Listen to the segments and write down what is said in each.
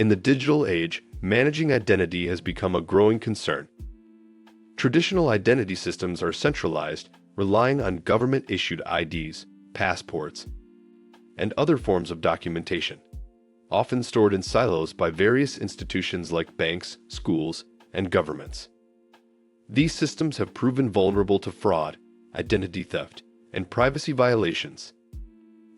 In the digital age, managing identity has become a growing concern. Traditional identity systems are centralized, relying on government-issued IDs, passports, and other forms of documentation, often stored in silos by various institutions like banks, schools, and governments. These systems have proven vulnerable to fraud, identity theft, and privacy violations.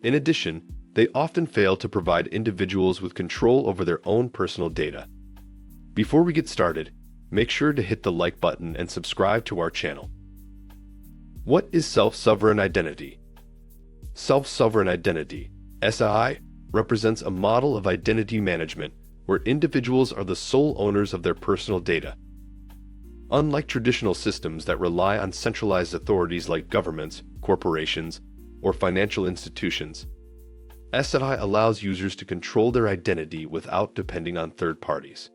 In addition, they often fail to provide individuals with control over their own personal data. Before we get started, make sure to hit the like button and subscribe to our channel. What is self-sovereign identity? Self-sovereign identity, SI, represents a model of identity management where individuals are the sole owners of their personal data. Unlike traditional systems that rely on centralized authorities like governments, corporations, or financial institutions, SI allows users to control their identity without depending on third parties.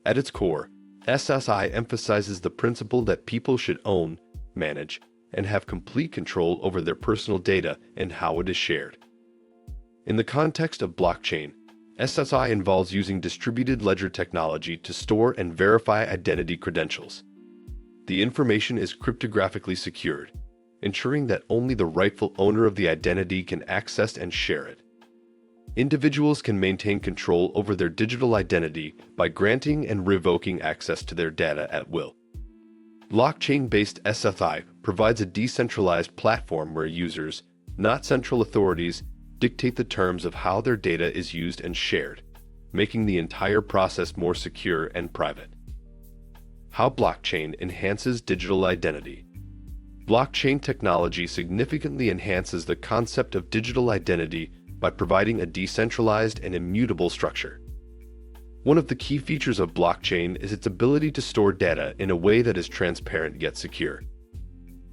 At its core, SSI emphasizes the principle that people should own, manage, and have complete control over their personal data and how it is shared. In the context of blockchain, SSI involves using distributed ledger technology to store and verify identity credentials. The information is cryptographically secured, ensuring that only the rightful owner of the identity can access and share it. Individuals can maintain control over their digital identity by granting and revoking access to their data at will. Blockchain-based SSI provides a decentralized platform where users, not central authorities, dictate the terms of how their data is used and shared, making the entire process more secure and private. How blockchain enhances digital identity. Blockchain technology significantly enhances the concept of digital identity by providing a decentralized and immutable structure. One of the key features of blockchain is its ability to store data in a way that is transparent yet secure.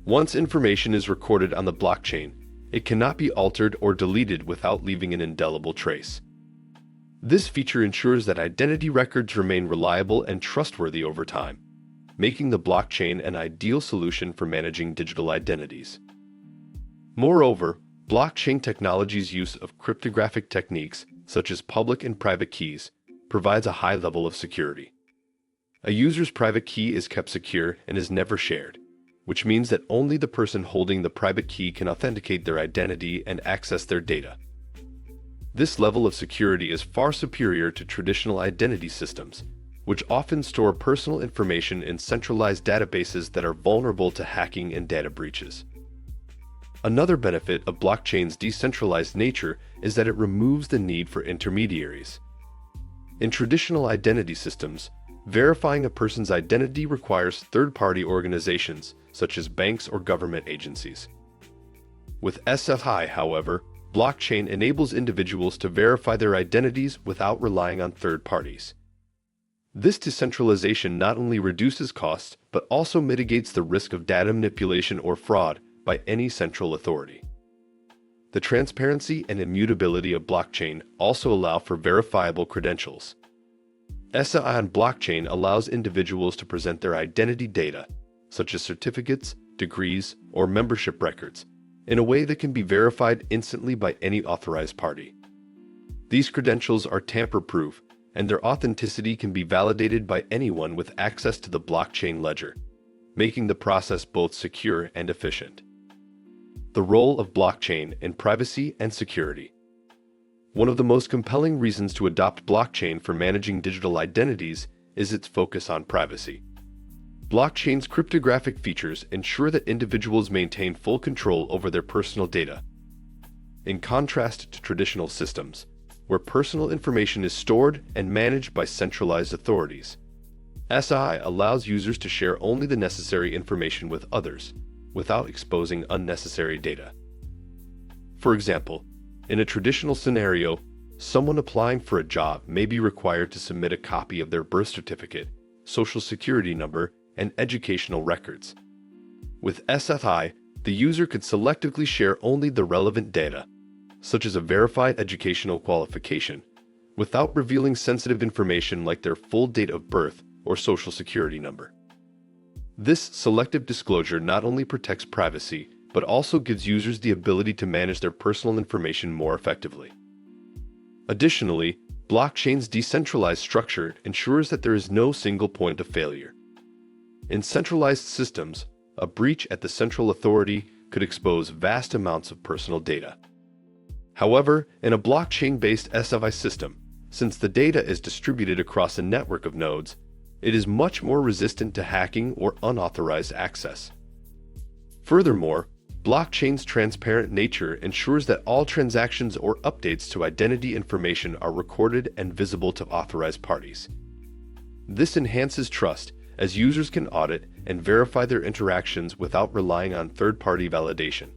Once information is recorded on the blockchain, it cannot be altered or deleted without leaving an indelible trace. This feature ensures that identity records remain reliable and trustworthy over time, making the blockchain an ideal solution for managing digital identities. Moreover, blockchain technology's use of cryptographic techniques, such as public and private keys, provides a high level of security. A user's private key is kept secure and is never shared, which means that only the person holding the private key can authenticate their identity and access their data. This level of security is far superior to traditional identity systems, which often store personal information in centralized databases that are vulnerable to hacking and data breaches. Another benefit of blockchain's decentralized nature is that it removes the need for intermediaries. In traditional identity systems, verifying a person's identity requires third-party organizations, such as banks or government agencies. With SSI, however, blockchain enables individuals to verify their identities without relying on third parties. This decentralization not only reduces costs, but also mitigates the risk of data manipulation or fraud by any central authority. The transparency and immutability of blockchain also allow for verifiable credentials. SI on blockchain allows individuals to present their identity data, such as certificates, degrees, or membership records, in a way that can be verified instantly by any authorized party. These credentials are tamper-proof, and their authenticity can be validated by anyone with access to the blockchain ledger, making the process both secure and efficient. The role of blockchain in privacy and security. One of the most compelling reasons to adopt blockchain for managing digital identities is its focus on privacy. Blockchain's cryptographic features ensure that individuals maintain full control over their personal data. In contrast to traditional systems, where personal information is stored and managed by centralized authorities, SI allows users to share only the necessary information with others, without exposing unnecessary data. For example, in a traditional scenario, someone applying for a job may be required to submit a copy of their birth certificate, social security number, and educational records. With SSI, the user could selectively share only the relevant data, such as a verified educational qualification, without revealing sensitive information like their full date of birth or social security number. This selective disclosure not only protects privacy, but also gives users the ability to manage their personal information more effectively. Additionally, Blockchain's decentralized structure ensures that there is no single point of failure. In centralized systems, a breach at the central authority could expose vast amounts of personal data. However, in a blockchain-based SFI system, since the data is distributed across a network of nodes, it is much more resistant to hacking or unauthorized access. Furthermore, blockchain's transparent nature ensures that all transactions or updates to identity information are recorded and visible to authorized parties. This enhances trust, as users can audit and verify their interactions without relying on third-party validation.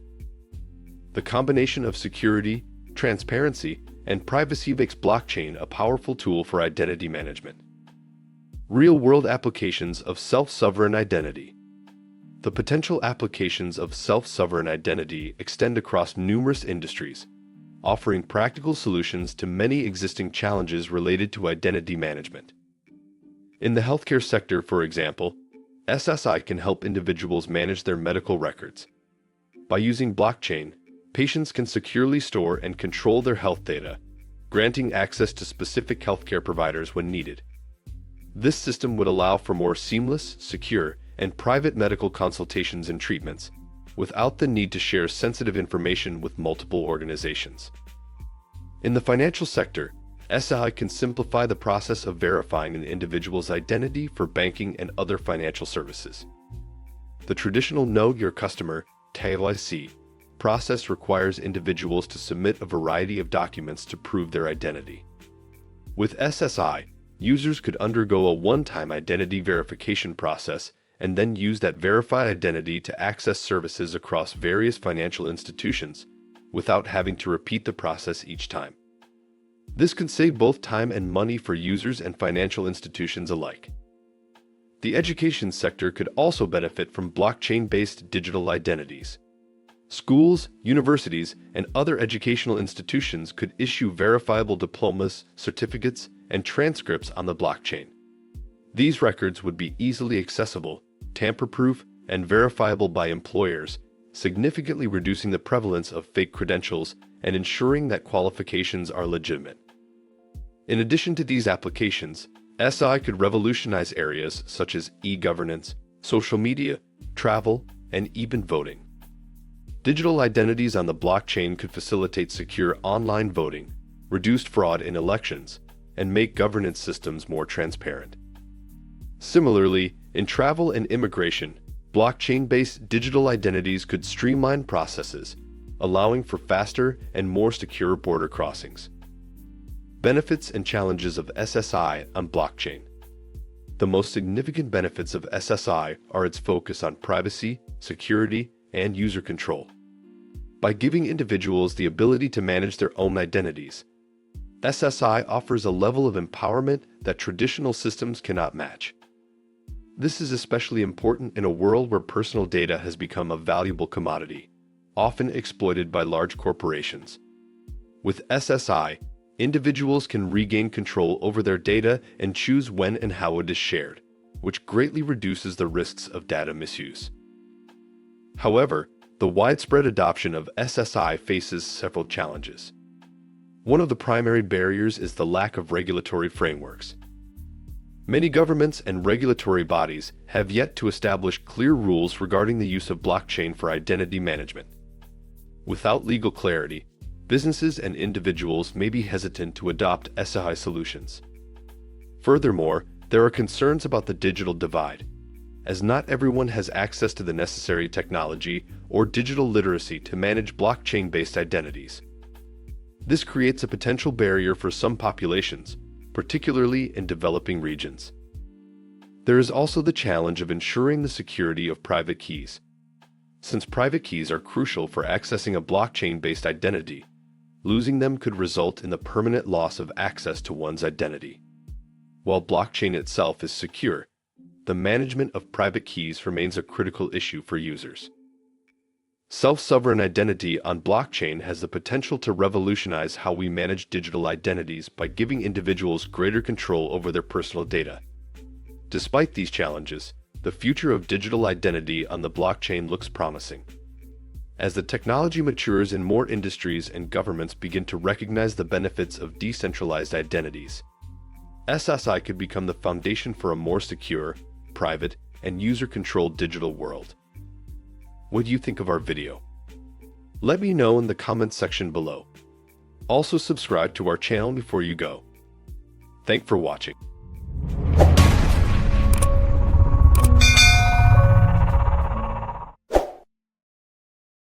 The combination of security, transparency, and privacy makes blockchain a powerful tool for identity management. Real-world applications of self-sovereign identity. The potential applications of self-sovereign identity extend across numerous industries, offering practical solutions to many existing challenges related to identity management. In the healthcare sector, for example, SSI can help individuals manage their medical records. By using blockchain, patients can securely store and control their health data, granting access to specific healthcare providers when needed. This system would allow for more seamless, secure, and private medical consultations and treatments, without the need to share sensitive information with multiple organizations. In the financial sector, SI can simplify the process of verifying an individual's identity for banking and other financial services. The traditional Know Your Customer (KYC) process requires individuals to submit a variety of documents to prove their identity. With SSI, users could undergo a one-time identity verification process and then use that verified identity to access services across various financial institutions without having to repeat the process each time. This can save both time and money for users and financial institutions alike. The education sector could also benefit from blockchain-based digital identities. Schools, universities, and other educational institutions could issue verifiable diplomas, certificates, and transcripts on the blockchain. These records would be easily accessible, tamper-proof, and verifiable by employers, significantly reducing the prevalence of fake credentials and ensuring that qualifications are legitimate. In addition to these applications, SI could revolutionize areas such as e-governance, social media, travel, and even voting. Digital identities on the blockchain could facilitate secure online voting, reduce fraud in elections, and make governance systems more transparent. Similarly, in travel and immigration, blockchain-based digital identities could streamline processes, allowing for faster and more secure border crossings. Benefits and challenges of SSI on blockchain. The most significant benefits of SSI are its focus on privacy, security, and user control. By giving individuals the ability to manage their own identities, SSI offers a level of empowerment that traditional systems cannot match. This is especially important in a world where personal data has become a valuable commodity, often exploited by large corporations. With SSI, individuals can regain control over their data and choose when and how it is shared, which greatly reduces the risks of data misuse. However, the widespread adoption of SSI faces several challenges. One of the primary barriers is the lack of regulatory frameworks. Many governments and regulatory bodies have yet to establish clear rules regarding the use of blockchain for identity management. Without legal clarity, businesses and individuals may be hesitant to adopt SSI solutions. Furthermore, there are concerns about the digital divide, as not everyone has access to the necessary technology or digital literacy to manage blockchain-based identities. This creates a potential barrier for some populations, particularly in developing regions. There is also the challenge of ensuring the security of private keys. Since private keys are crucial for accessing a blockchain-based identity, losing them could result in the permanent loss of access to one's identity. While blockchain itself is secure, the management of private keys remains a critical issue for users. Self-sovereign identity on blockchain has the potential to revolutionize how we manage digital identities by giving individuals greater control over their personal data. Despite these challenges, the future of digital identity on the blockchain looks promising. As the technology matures and more industries and governments begin to recognize the benefits of decentralized identities, SSI could become the foundation for a more secure, private, and user-controlled digital world. What do you think of our video? Let me know in the comments section below. Also subscribe to our channel before you go. Thanks for watching.